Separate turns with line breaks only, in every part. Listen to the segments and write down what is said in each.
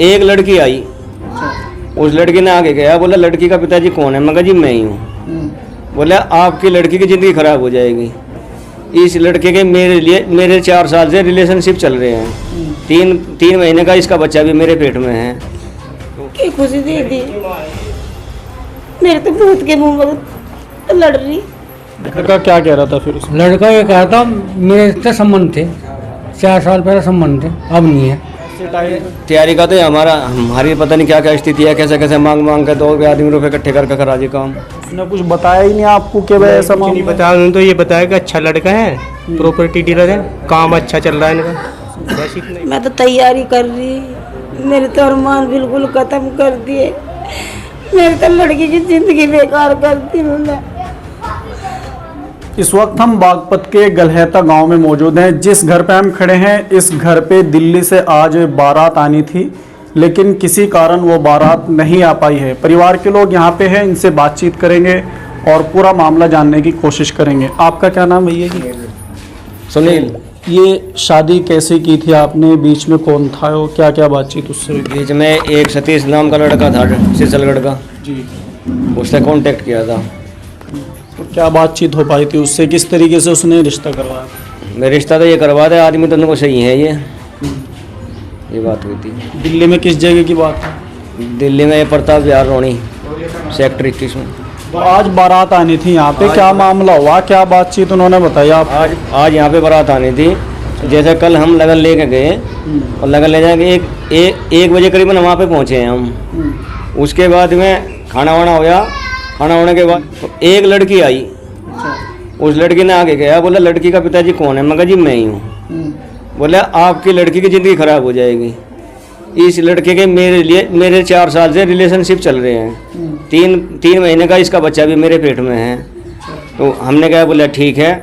एक लड़की आई, उस लड़की ने आगे गया, बोला लड़की का पिताजी कौन है? मैं कहा जी मैं ही हूँ। बोला आपकी लड़की की ज़िंदगी खराब हो जाएगी। इस लड़के के मेरे 4 साल से रिलेशनशिप चल रहे हैं। तीन महीने का इसका बच्चा भी मेरे पेट में है।
की खुशी दे दी मेरे तो भूत के मुंह में लड़ रही।
लड़का क्या कह रहा था फिर उसमें?
लड़का ये कहा था मेरे से संबंध थे, 4 साल पहले संबंध थे, अब नहीं है।
तैयारी का तो हमारी पता नहीं क्या क्या स्थिति है, कैसे कैसे मांग कर 2 आदमी रुपए इकट्ठे करके करा जी काम।
उसने कुछ बताया ही नहीं आपको कि भाई ऐसा
नहीं बताया। उन्होंने तो ये बताया कि अच्छा लड़का है, प्रॉपर्टी डीलर है, काम अच्छा चल रहा है इनका, बस इतना ही।
मैं तो तैयारी कर रही, मेरे तो अरमान बिल्कुल खत्म कर दिए। मेरी तो लड़की की जिंदगी बेकार कर दी उन्होंने।
इस वक्त हम बागपत के गलहैता गांव में मौजूद हैं। जिस घर पे हम खड़े हैं, इस घर पे दिल्ली से आज बारात आनी थी, लेकिन किसी कारण वो बारात नहीं आ पाई है। परिवार के लोग यहाँ पे हैं, इनसे बातचीत करेंगे और पूरा मामला जानने की कोशिश करेंगे। आपका क्या नाम भैया जी?
सुनील।
ये शादी कैसे की थी आपने? बीच में कौन था? वो क्या क्या बातचीत उससे हुई?
बीच में एक सतीश नाम का लड़का था, सिरसलगढ़ का
जी।
उसने कांटेक्ट किया था।
तो क्या बातचीत हो पाई थी उससे? किस तरीके से उसने रिश्ता करवाया?
मैं रिश्ता तो ये करवा दे, आदमी तो उनको सही है। ये बात हुई थी।
दिल्ली में किस जगह की बात है?
दिल्ली में ये प्रताप विहार रोणी सेक्टर 21 में।
तो आज बारात आनी थी यहाँ पे, क्या मामला हुआ? क्या बातचीत उन्होंने बताया आप?
आज यहाँ पे बारात आनी थी। जैसे कल हम लगन लेके गए और लगन ले जाएंगे, एक बजे करीबन वहाँ पे पहुँचे हैं हम। उसके बाद में खाना वाना होया। खाना होने के बाद तो एक लड़की आई, उस लड़की ने आगे गया, बोला लड़की का पिताजी कौन है? मैं कहा जी मैं ही हूँ। बोला आपकी लड़की की ज़िंदगी खराब हो जाएगी। इस लड़के के मेरे 4 साल से रिलेशनशिप चल रहे हैं। तीन महीने का इसका बच्चा भी मेरे पेट में है। तो हमने कहा, बोला ठीक है।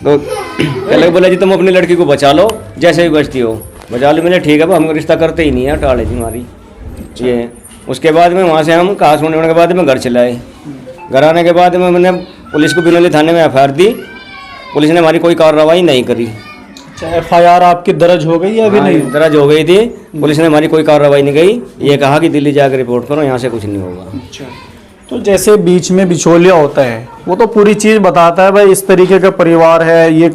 तो पहले बोला जी तुम अपनी लड़की को बचा लो, जैसे भी बचती हो बचा लो। मैंने ठीक है, हम रिश्ता करते ही नहीं है, टाले जी हमारी ये। उसके बाद में वहाँ से हम कहा सुनने के बाद में घर चलाए। घर आने के बाद में मैंने पुलिस को बिनौली थाने में FIR दी। पुलिस ने हमारी कोई कार्रवाई नहीं करी।
FIR आपकी दर्ज हो गई या अभी नहीं?
दर्ज हो गई थी। पुलिस ने हमारी कोई कार्रवाई नहीं की। ये कहा कि दिल्ली जाकर रिपोर्ट करो, यहाँ से कुछ नहीं होगा।
तो जैसे बीच में बिचौलिया होता है, वो तो पूरी चीज़ बताता है, भाई इस तरीके का परिवार है, ये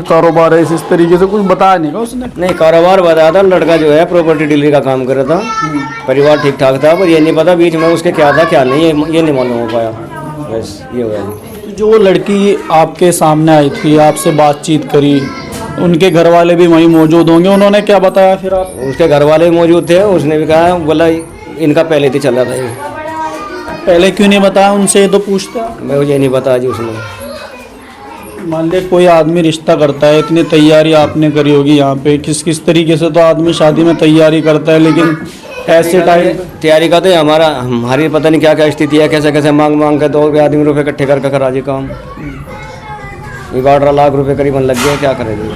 कारोबार है, इस तरीके से कुछ बताया नहीं का उसने?
नहीं, कारोबार बताया था। लड़का जो है प्रॉपर्टी डीलर का काम कर रहा था, परिवार ठीक ठाक था, पर ये नहीं पता बीच में उसके क्या था क्या नहीं, ये नहीं मालूम हो पाया। बस ये हो गया।
जो लड़की आपके सामने आई थी, आपसे बातचीत करी, उनके घर वाले भी वहीं मौजूद होंगे, उन्होंने क्या बताया फिर आप?
उसके घर वाले भी मौजूद थे। उसने भी कहा, बोला इनका पहले से चला था ये।
पहले क्यों नहीं बताया उनसे? ये तो पूछता।
मैं मुझे नहीं बताया जी उसने।
मान ले कोई आदमी रिश्ता करता है, इतनी तैयारी आपने करी होगी यहाँ पे, किस तरीके से तो आदमी शादी में तैयारी करता है, लेकिन ऐसे टाइम
तैयारी का तो हमारी पता नहीं क्या क्या स्थिति है, कैसे कैसे मांग कर 2 आदमी रुपए इकट्ठे करके करा जी काम। 11 लाख रुपए करीबन लग गए, क्या करेंगे।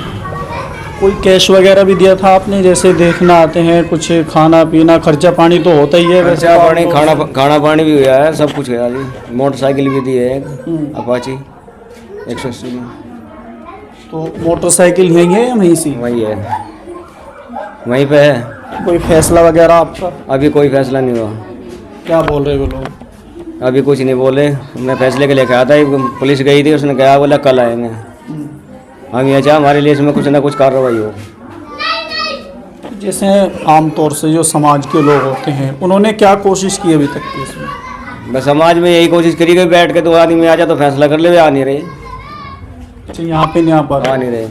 कोई कैश वगैरह भी दिया था आपने? जैसे देखना आते हैं, कुछ खाना पीना खर्चा पानी तो होता ही है।
खर्चा पानी, खाना पानी भी हुआ है, सब कुछ हुआ जी। मोटरसाइकिल भी दी है, अपाची 180 में।
तो मोटरसाइकिल यहीं है या वहीं से?
वही है, वहीं पे है।
कोई फैसला वगैरह आपका?
अभी कोई फैसला नहीं हुआ।
क्या बोल रहे वो लोग?
अभी कुछ नहीं बोले। हमने फैसले के लिए कहा था, पुलिस गई थी, उसने कहा, बोला कल आएंगे। हम ये चाहे हमारे लिए इसमें कुछ ना कुछ कार्रवाई हो।
जैसे आमतौर से जो समाज के लोग होते हैं, उन्होंने क्या कोशिश की अभी तक की इसमें?
बस समाज में यही कोशिश करी कि बैठ के 2 आदमी आ जाए तो फैसला कर ले। वे आ नहीं रहे।
अच्छा, यहाँ पे नहीं आ पा
आ नहीं रहे।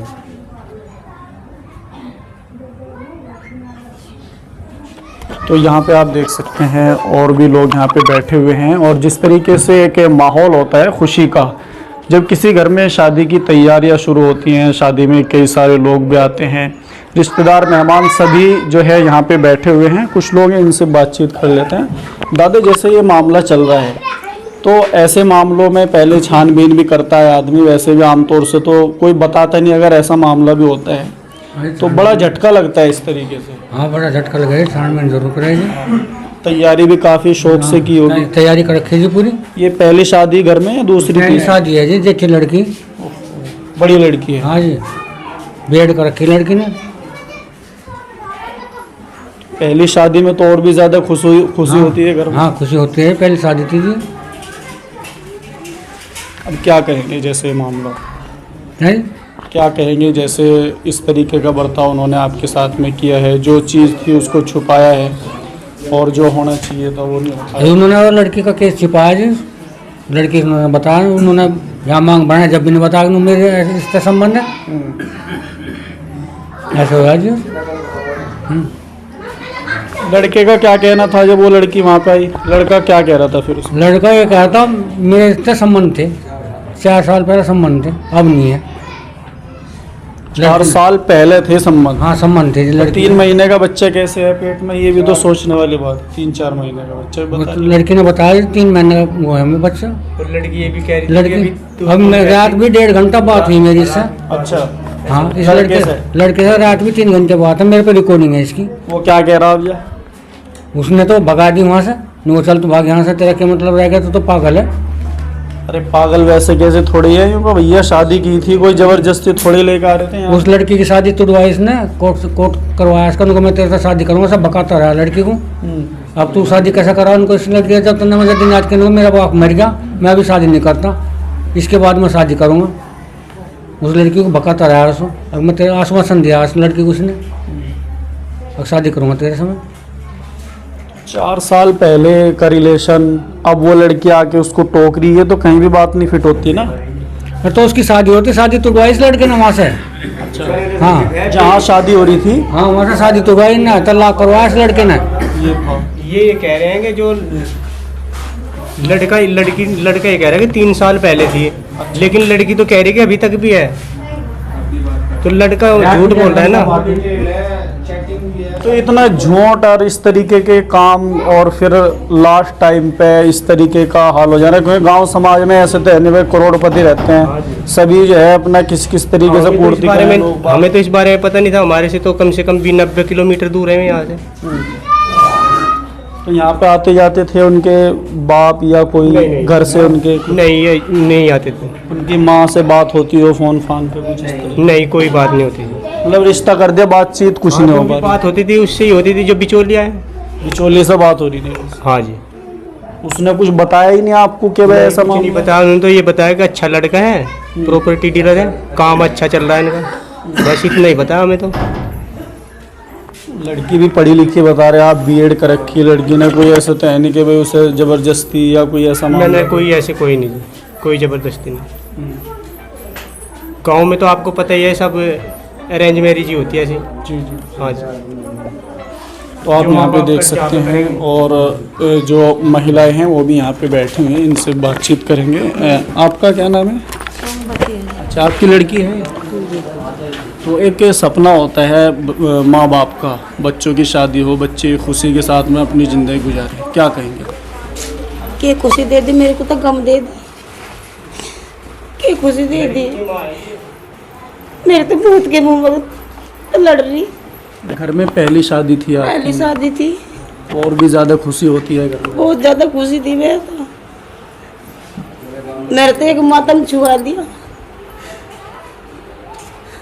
तो यहाँ पे आप देख सकते हैं और भी लोग यहाँ पे बैठे हुए हैं। और जिस तरीके से एक माहौल होता है खुशी का, जब किसी घर में शादी की तैयारियां शुरू होती हैं, शादी में कई सारे लोग भी आते हैं, रिश्तेदार मेहमान सभी जो है यहाँ पे बैठे हुए हैं। कुछ लोग इनसे बातचीत कर लेते हैं। दादा, जैसे ये मामला चल रहा है, तो ऐसे मामलों में पहले छानबीन भी करता है आदमी, वैसे भी आमतौर से तो कोई बताता नहीं अगर ऐसा मामला भी होता है, तो बड़ा झटका लगता है इस तरीके से।
हाँ, बड़ा झटका लगा। छानबीन जरूर करेगी।
तैयारी भी काफ़ी शौक से की होगी।
तैयारी कर रखी जी पूरी।
ये पहली शादी घर में या दूसरी?
पहली शादी है जी। देखिए लड़की
बड़ी लड़की है।
हाँ जी, बेड कर रखी लड़की ने।
पहली शादी में तो और भी ज्यादा खुशी होती है घर में।
हाँ खुशी होती है, पहली शादी थी जी।
अब क्या कहेंगे जैसे मामला,
है
क्या कहेंगे जैसे इस तरीके का बर्ताव उन्होंने आपके साथ में किया है, जो चीज़ थी उसको छुपाया है और जो होना चाहिए था वो नहीं हो पाया।
उन्होंने और लड़की का केस छिपाया जी, लड़की उन्होंने बताया, उन्होंने यहाँ मांग बढ़ाया, जब भी नहीं बताया कि मेरे इसका संबंध है, ऐसे हुआ जी।
लड़के का क्या कहना था जब वो लड़की वहाँ पे आई? लड़का क्या कह रहा था फिर उसमें?
लड़का ये कहा था मेरे इससे संबंध थे, 4 साल पहले संबंध थे, अब नहीं है।
4 साल पहले थे संबंध?
हाँ संबंध थे। लड़की
3 महीने का बच्चा कैसे है पेट में, ये भी तो सोचने वाली बात। 3-4 महीने का बच्चा बता दिया।
लड़की ने बताया 3 महीने का वो है मेरा बच्चा।
और लड़की ये भी कह रही थी
लड़की
कि
अब मैं रात भी 1.5 घंटा बात हुई मेरी इससे।
अच्छा,
हाँ इस
लड़के से?
लड़के से रात भी 3 घंटे बात है, मेरे पे रिकॉर्डिंग है इसकी।
वो क्या कह रहा भैया?
उसने तो भगा दी वहाँ से, नो चल तू भाग यहाँ से, तेरा क्या मतलब रह गया, तो पागल है।
अरे पागल वैसे कैसे थोड़ी है, यूँ भैया शादी की थी, कोई जबरदस्ती थोड़ी लेकर आ रहे थे यहाँ।
उस लड़की की शादी तुड़वाई इसने, कोर्ट करवाया इसका, उनको मैं तेरे से शादी करूँगा, सब भगाता रहा लड़की को। अब तू शादी कैसे करा उनको? इस लड़की जब तुमने मुझे दिन याद करने को, मेरा बाप मर गया, मैं अभी शादी नहीं करता, इसके बाद मैं शादी करूँगा। उस लड़की को भगाता रहा उसको। अब मैं तेरा आश्वासन दिया उस लड़की को उसने, अब शादी करूँगा तेरे समय।
4 साल पहले का रिलेशन, अब वो लड़की आके उसको टोक रही है, तो कहीं भी बात नहीं फिट होती ना।
तो उसकी शादी होती, शादी तुड़वाई इस लड़के ने वहाँ से। हाँ
जहाँ शादी हो रही थी
हाँ वहाँ से शादी तुड़वाई ना, तलाक करवाया इस लड़के ने।
ये कह रहे हैं कि जो लड़का ये कह रहा है कि 3 साल पहले थी, लेकिन लड़की तो कह रही है कि अभी तक भी है, तो लड़का झूठ बोल रहा है ना।
तो इतना झूठ और इस तरीके के काम, और फिर लास्ट टाइम पे इस तरीके का हाल हो जा रहा है। क्योंकि गांव समाज में ऐसे तो है नहीं भाई, करोड़पति रहते हैं सभी, जो है अपना किस तरीके से पूर्ति करें लोग।
हमें तो इस बारे में पता नहीं था, हमारे से तो कम से कम भी 90 किलोमीटर दूर है यहाँ से।
तो यहाँ पे आते जाते थे उनके बाप या कोई
नहीं।
घर से उनके?
नहीं आते थे।
उनकी माँ से बात होती हो फोन फान पे कुछ इस तरह?
नहीं, कोई बात नहीं होती थी।
मतलब रिश्ता कर दिया, बातचीत कुछ नहीं हो पा रही?
बात होती थी उससे ही होती थी जो बिचौलिया है।
बिचौलिए से बात हो रही थी?
हाँ जी।
उसने कुछ बताया ही नहीं आपको कि भाई ऐसा
नहीं
मामला?
बताया, उन्होंने तो ये बताया कि अच्छा लड़का है, प्रॉपर्टी डीलर है, काम अच्छा चल रहा है इनका, बस इतना ही बताया हमें तो।
लड़की भी पढ़ी लिखी बता रहे आप, बीएड कर रखी है लड़की ने, कोई ऐसा तो है नहीं कि भाई उसे जबरदस्ती या कोई ऐसा मामला?
नहीं, कोई ऐसे कोई नहीं, कोई ज़बरदस्ती नहीं। गांव में तो आपको पता ही है, सब अरेंज मैरिज ही होती है ऐसी।
जी जी।
हाँ जी।
तो आप यहाँ पे देख सकते हैं, और जो महिलाएं हैं वो भी यहाँ पे बैठी हुई हैं, इनसे बातचीत करेंगे। आपका क्या नाम है? अच्छा, आपकी लड़की है? तो एक सपना होता है माँ बाप का, बच्चों की शादी हो, बच्चे खुशी के साथ में अपनी ज़िंदगी गुजारें, क्या कहेंगे?
के खुशी दे दी, मेरे को तो गम दे दी, के खुशी दे दी, मेरे तो भूत के मुंह में लड़ रही।
घर में पहली शादी थी आपकी?
पहली शादी थी,
और भी ज़्यादा खुशी होती है घर में?
बहुत ज़्यादा खुशी थी। मेरे तो एक मातम छुआ दिया।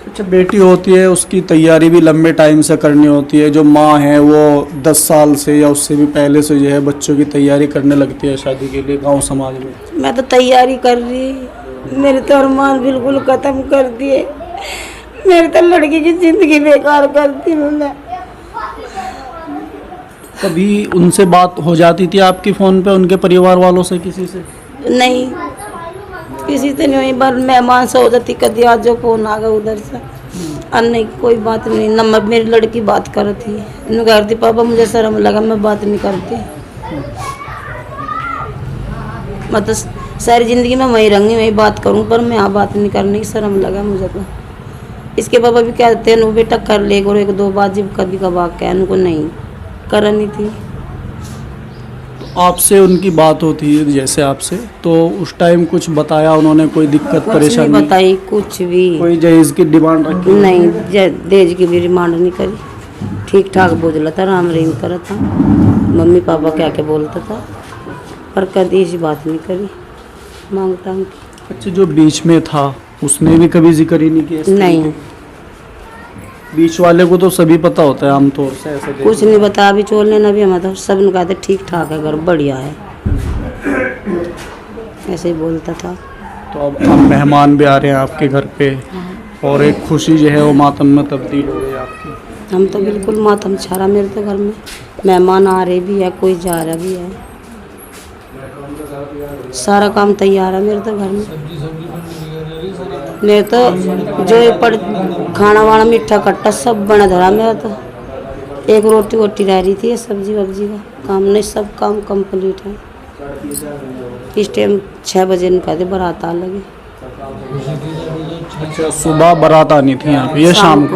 अच्छा, बेटी होती है उसकी तैयारी भी लंबे टाइम से करनी होती है। जो माँ है वो 10 साल से या उससे भी पहले से जो है बच्चों की तैयारी करने लगती है शादी के लिए गांव समाज में।
मैं तो तैयारी कर रही, मेरे तो अरमान बिल्कुल ख़त्म कर दिए, मेरे तो लड़की की ज़िंदगी बेकार कर दी उन्होंने।
कभी उनसे बात हो जाती थी आपकी फ़ोन पे, उनके परिवार वालों से किसी से?
नहीं, किसी से नहीं हुई, बार मेहमान से हो जाती, कभी आज जो फोन आ गया उधर से, अन्य कोई बात नहीं। नंबर मेरी लड़की बात कर रही थी, उन्होंने कह रही थी पापा मुझे शर्म लगा, मैं बात नहीं करती। मैं तो सारी ज़िंदगी में वहीं रहूँगी, वहीं बात करूँ, पर मैं यहाँ बात नहीं करने की शर्म लगा मुझे तो। इसके पापा भी कहते हैं बेटा कर ले, और 1-2 बार जब कभी कभार कह, उनको नहीं करनी थी।
आपसे उनकी बात होती है जैसे आपसे, तो उस टाइम कुछ बताया उन्होंने, कोई दिक्कत
कुछ
परेशानी?
नहीं बताई, कुछ भी
कोई दहेज की डिमांड रखी?
नहीं, दहेज की भी डिमांड नहीं करी, ठीक ठाक बोझला था, राम रहीम करा था, मम्मी पापा क्या क्या बोलता था, पर कभी ऐसी बात नहीं करी मांगता हूँ।
अच्छा, जो बीच में था उसने भी कभी जिक्र ही नहीं किया?
नहीं,
बीच वाले को तो सभी पता होता है आमतौर से ऐसे
कुछ नहीं बता, अभी चोल लेना भी हमारा सब ने कहते ठीक ठाक है, घर बढ़िया है, ऐसे ही बोलता था।
तो अब मेहमान भी आ रहे हैं आपके घर पे और एक खुशी जो है वो मातम में तब्दील हो गई आपकी।
हम तो बिल्कुल मातम छा रहा मेरे तो घर में, मेहमान आ रहे भी है, कोई जा रहा भी है, सारा काम तैयार है मेरे तो घर में। मेरे तो जो पड़ खाना वाना मीठा खट्टा सब बना धरा मेरा तो, एक रोटी वोटी रह रही थी, सब्जी वब्जी का काम नहीं, सब काम कंप्लीट है। इस टाइम 6 बजे निकल दे बारात आ लगी।
अच्छा, सुबह बारात आनी थी यहाँ पे, ये शाम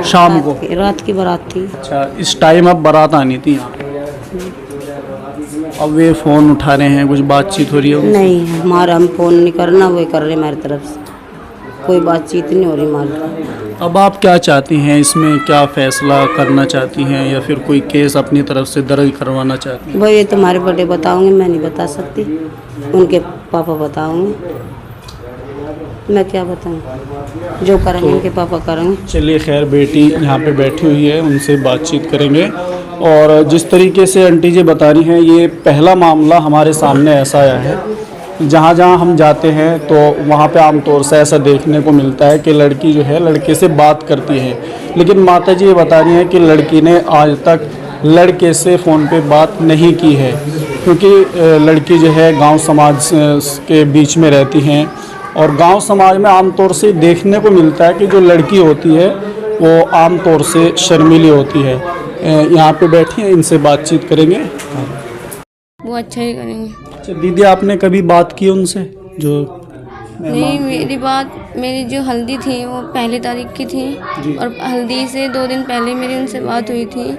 को
रात की बारात थी।
अच्छा, इस टाइम अब बारात आनी थी यहाँ पे। अब वे फ़ोन उठा रहे हैं, कुछ बातचीत हो रही है?
नहीं, हमारा हम फ़ोन नहीं करना, वही कर रहे हमारी तरफ से, कोई बातचीत नहीं हो रही हमारी।
अब आप क्या चाहती हैं, इसमें क्या फैसला करना चाहती हैं या फिर कोई केस अपनी तरफ से दर्ज करवाना चाहती हैं?
भाई ये तुम्हारे बड़े बताओगे, मैं नहीं बता सकती, उनके पापा बताओगे, मैं क्या बताऊँ, जो करेंगे उनके पापा करेंगे।
चलिए खैर, बेटी यहाँ पे बैठी हुई है, उनसे बातचीत करेंगे। और जिस तरीके से आंटी जी बता रही हैं, ये पहला मामला हमारे सामने ऐसा आया है। जहाँ जहाँ हम जाते हैं तो वहाँ पे आमतौर से ऐसा देखने को मिलता है कि लड़की जो है लड़के से बात करती है, लेकिन माता जी ये बता रही हैं कि लड़की ने आज तक लड़के से फ़ोन पे बात नहीं की है, क्योंकि लड़की जो है गांव समाज के बीच में रहती हैं और गांव समाज में आमतौर से देखने को मिलता है कि जो लड़की होती है वो आमतौर से शर्मीली होती है। यहाँ पे बैठी हैं, इनसे बातचीत करेंगे।
वो अच्छा ही करेंगे।
अच्छा दीदी, आपने कभी बात की उनसे? जो
नहीं, मेरी जो हल्दी थी वो पहली तारीख की थी और हल्दी से 2 दिन पहले मेरी उनसे बात हुई थी,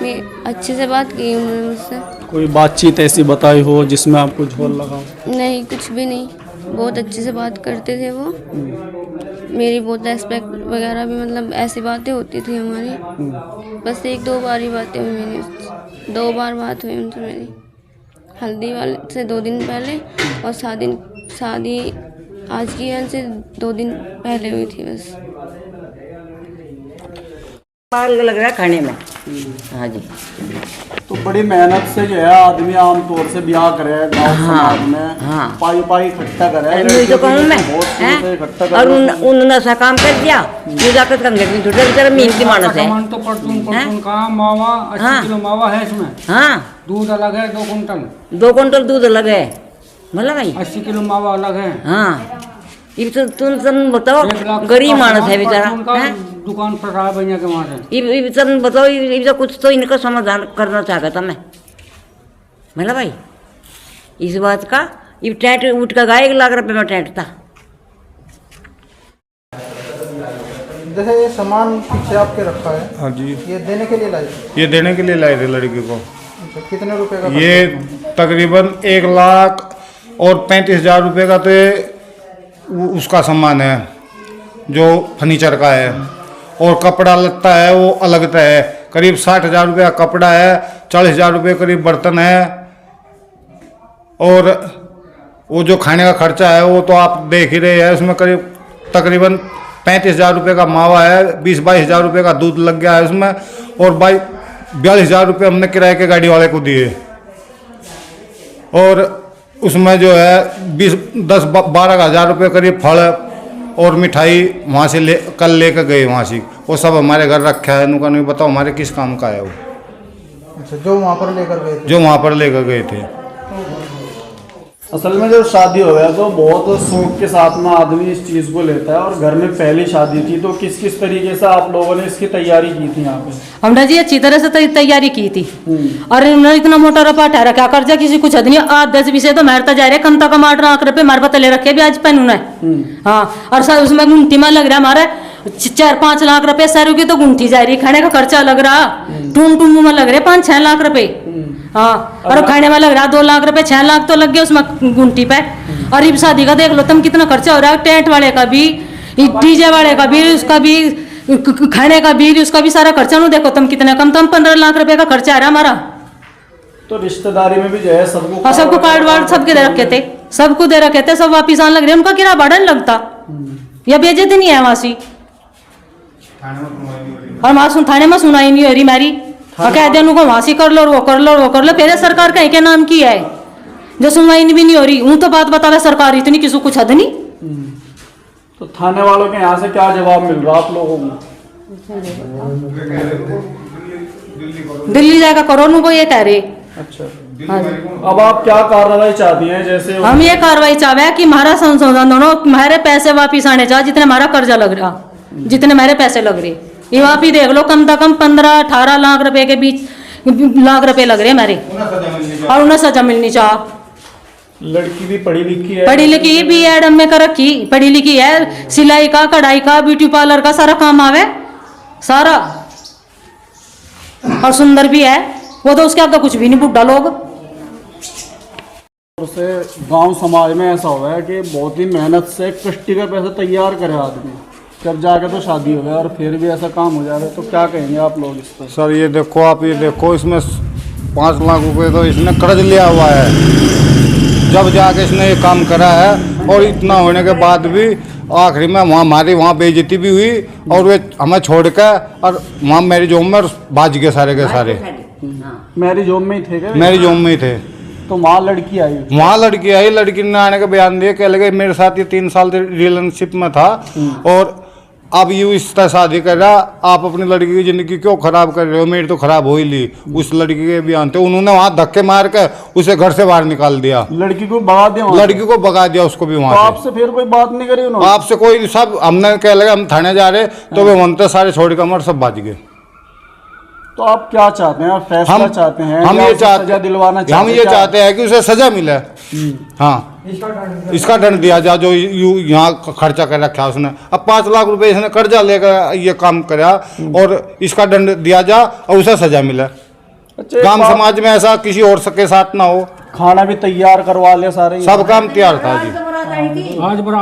मैं अच्छे से बात की उन्होंने मुझसे।
कोई बातचीत ऐसी बताई हो जिसमें आपको झोल लगा हो?
नहीं, कुछ भी नहीं, बहुत अच्छे से बात करते थे वो, मेरी बहुत रेस्पेक्ट वगैरह भी, मतलब ऐसी बातें होती थी हमारी। बस 1-2 बार ही बातें हुई मेरी उससे, 2 बार बात हुई उनसे मेरी, हल्दी वाले से 2 दिन पहले और शादी आज की से 2 दिन पहले हुई थी बस।
लग रहा है खाने में। हाँ जी,
तो बड़ी मेहनत से जो है आदमी आमतौर से ब्याह करे गाँव समाज में,
हाँ।
पाई इकट्ठा करे,
नहीं तो कहूँ मैं,
बहुत शुरू से इकट्ठा करे।
और उन्होंने ऐसा काम कर दिया, पूजा कर करने की छोटे बेचारा मेहनती मानस है।
तो परचून का मावा 80 किलो मावा है इसमें।
हाँ,
दूध अलग है 2 कुंटल,
2 कुंटल दूध अलग है, मतलब भाई
80 किलो मावा अलग है।
हाँ, ये तो तुम बताओ, गरीब मानस है बेचारा,
दुकान पर रहा भैया के वहाँ से।
ये तुम बताओ, ये कुछ तो इनका समाधान करना चाहता था मैं, मतलब भाई इस बात का। ये टेंट उठ का गाय 1 लाख रुपए में टेंट था।
जैसे ये सामान पीछे आपके रखा है,
हाँ जी,
ये देने के लिए लाए?
ये देने के लिए लाए थे लड़की को।
अच्छा, कितने रुपए का?
ये तकरीबन 1,35,000 रुपये का तो उसका सामान है जो फर्नीचर का है, और कपड़ा लगता है वो अलग का है, करीब 60,000 रुपये का कपड़ा है, 40,000 रुपये करीब बर्तन है, और वो जो खाने का खर्चा है वो तो आप देख ही रहे हैं, उसमें करीब तकरीबन 35,000 रुपये का मावा है, 20-22,000 रुपये का दूध लग गया है उसमें, और 42,000 रुपये हमने किराए के गाड़ी वाले को दिए, और उसमें जो है 10-12,000 रुपये करीब फल और मिठाई वहाँ से कल लेकर गए वहाँ से, वो सब हमारे घर रखा है। उनका नहीं बताओ हमारे किस काम का है वो।
अच्छा, जो वहाँ पर लेकर गए थे?
जो वहाँ पर लेकर गए थे।
असल में जब शादी हो गया तो बहुत शौक के साथ में आदमी इस चीज़ को लेता है, और घर में पहली शादी थी तो किस किस तरीके से आप लोगों ने इसकी तैयारी की थी यहाँ पे?
हमने जी अच्छी तरह से तैयारी की थी, और इन्होंने इतना मोटा रपा ठहरा क्या कर दिया, किसी कुछ नहीं, 8-10 विषय तो मेहरता जा रहे, कम तक 8 रुपये मारे पता ले रखे भी आज पेन उन्हें। हाँ, और सर उसमें गुंठी में लग रहा हमारे 4-5 लाख रुपए, सर की तो गुंठी जा रही, खाने का खर्चा लग रहा, टूम में लग रहे 5-6 लाख रुपए। हाँ, और खाने में लग रहा 2 लाख रुपए, 6 लाख तो लग गए उसमें गुंठी पे। और ये शादी का देख लो तुम कितना खर्चा हो रहा है, टेंट वाले का भी, डीजे वाले का भी, उसका भी खाने का भी, उसका भी सारा खर्चा नो देखो तुम कितना कम, 15 लाख रुपए का खर्चा आ रहा हमारा।
तो रिश्तेदारी में भी जो है
सबको कार्ड वार्ड सबके दे रखे थे, सबको दे रखे थे, सब वापिस आने लग रहे, उनका किराया भाड़ा नहीं लगता, या बेइज्जती नहीं है वहां से। और वहाँ थाने में सुनाई नहीं हो रही मेरी, कह दे उनको वहाँ से कर लो, वो कर लो, वो कर लो, फिर सरकार कहीं के नाम की है जो सुनवाई भी नहीं हो रही। ऊँ तो बात बतावे सरकार इतनी किसी कुछ हद नहीं।
तो थाने वालों के यहाँ से क्या जवाब मिल रहा आप लोगों को?
दिल्ली जाएगा करो नु, वो ये कह रहे।
अच्छा, अब आप क्या कार्रवाई चाहती हैं? जैसे
हम ये कार्रवाई चाहे है कि हमारा संशोधन दोनों, हमारे पैसे वापिस आने चाहिए, जितने हमारा कर्जा लग रहा, जितने हमारे पैसे लग रहे, ये वापिस देख लो, कम से कम 15-18 लाख रुपए के बीच लाख रुपए लग रहे हमारे, और उन्हें सजा मिलनी चाहिए।
लड़की भी पढ़ी लिखी है,
पढ़ी लिखी B.Ed में कर रखी, पढ़ी लिखी है, सिलाई का, कढ़ाई का, ब्यूटी पार्लर का सारा काम आवे सारा, और सुंदर भी है वो, तो उसके आगे कुछ भी नहीं, बुढ़ा लोग।
उसे गांव समाज में ऐसा हुआ है कि बहुत ही मेहनत से कष्टी का पैसा तैयार करे आदमी, जब जाके तो शादी हो गया और फिर भी ऐसा काम हो जा रहा है, तो क्या कहेंगे आप लोग इस पर?
सर ये देखो, आप ये देखो, इसमें 5 लाख रुपए तो इसने कर्ज लिया हुआ है, जब जाके इसने ये काम करा है, और इतना होने के बाद भी आखिरी में हमारी वहाँ बेइज्जती भी हुई, और वे हमें छोड़ के और वहाँ मेरी जॉब में भाज गए सारे के सारे।
मेरी जॉब में ही थे क्या?
मेरी जॉब में ही थे।
तो वहाँ लड़की आई?
वहाँ लड़की आई, लड़की ने आने का बयान दिया, कह लगे मेरे साथ ये 3 साल रिलेशनशिप में था, और अब यूँ इस तरह शादी कर रहा, आप अपनी लड़की की ज़िंदगी क्यों खराब कर रहे हो? मेरी तो खराब हो ही ली। उस लड़की के बयान थे, उन्होंने वहाँ धक्के मार के उसे घर से बाहर निकाल दिया,
लड़की को भगा दिया,
लड़की को भगा दिया, उसको भी वहाँ।
तो आपसे फिर कोई बात नहीं करी उन्होंने?
आपसे कोई, सब हमने कह लगा हम थाने जा रहे, तो वे वहाँ सारे छोड़ के हमारे सब भाज गए।
तो आप क्या चाहते हैं? आप फैसला चाहते हैं?
हम ये चाहते,
सजा दिलवाना चाहते हैं?
हम ये चाहते हैं कि उसे सजा मिले। हाँ, इसका दंड दिया जाए जो यहाँ खर्चा कर रखा है उसने। अब 5 लाख रुपए इसने कर्जा लेकर ये काम करा, और इसका दंड दिया जाए और उसे सजा मिले।
अच्छा,
गांव समाज में ऐसा किसी और के साथ ना हो।
खाना भी तैयार करवा ले सारे,
सब काम तैयार था जी।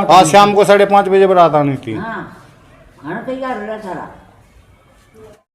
आज शाम को 5:30 बजे बारात आनी थी।
खाना तैयार हो रहा सारा।